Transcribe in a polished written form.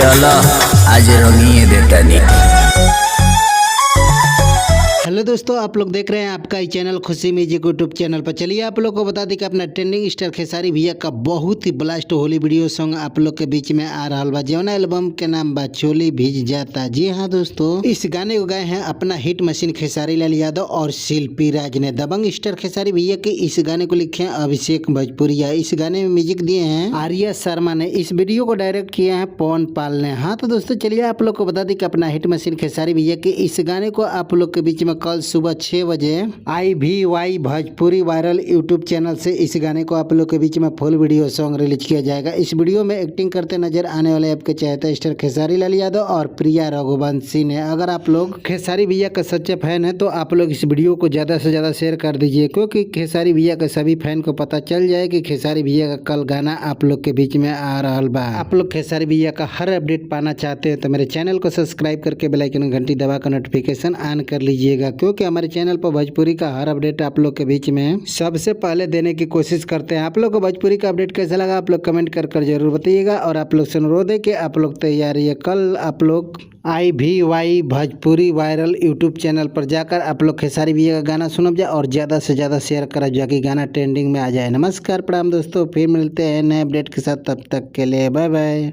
चलो आज रंगिए देता नहीं। हेलो दोस्तों, आप लोग देख रहे हैं आपका ही चैनल खुशी म्यूजिक यूट्यूब चैनल पर। चलिए आप लोग को बता दें कि अपना ट्रेंडिंग स्टार खेसारी भैया का बहुत ही ब्लास्ट होली वीडियो सॉन्ग आप लोग के बीच में आ रहा बा, जौन एल्बम के नाम बा चोली भीज जाता। जी हाँ दोस्तों, इस गाने को गाए हैं अपना हिट मशीन खेसारी लाल यादव और शिल्पी राज ने। दबंग स्टार खेसारी भैया के इस गाने को लिखे हैं अभिषेक भोजपुरिया। इस गाने में म्यूजिक दिए हैं आर्या शर्मा ने। इस वीडियो को डायरेक्ट किया है पवन पाल ने। हाँ तो दोस्तों चलिए आप लोग को बता दें कि अपना हिट मशीन खेसारी भैया के इस गाने को आप लोग के बीच में कल सुबह 6 बजे IVY Bhojpuri viral YouTube channel से इस गाने को आप लोग के बीच में फुल वीडियो सॉन्ग रिलीज किया जाएगा। इस वीडियो में एक्टिंग करते नजर आने वाले आपके चहेता स्टार खेसारी लाल यादव और प्रिया रघुवंशी ने। अगर आप लोग खेसारी भैया का सच्चे फैन है तो आप लोग इस वीडियो को ज्यादा से ज्यादा शेयर कर दीजिए, क्योंकि खेसारी भैया के सभी फैन को पता चल जाए कि खेसारी भैया का कल गाना आप लोग के बीच में आ रहा बा। आप लोग खेसारी भैया का हर अपडेट पाना चाहते हैं तो मेरे चैनल को सब्सक्राइब करके बेल आइकन घंटी दबा कर नोटिफिकेशन ऑन कर लीजिएगा, क्योंकि हमारे चैनल पर भोजपुरी का हर अपडेट आप लोग के बीच में सबसे पहले देने की कोशिश करते हैं। आप लोग को भोजपुरी का अपडेट कैसा लगा आप लोग कमेंट कर जरूर बताइएगा। और आप लोग से अनुरोध है कि आप लोग तैयार है, कल आप लोग IVY Bhojpuri viral YouTube channel पर जाकर आप लोग खेसारी भैया का गाना सुनब जाए और ज़्यादा से ज़्यादा शेयर करा जाके गाना ट्रेंडिंग में आ जाए। नमस्कार प्रणाम दोस्तों, फिर मिलते हैं नए अपडेट के साथ, तब तक के लिए बाय बाय।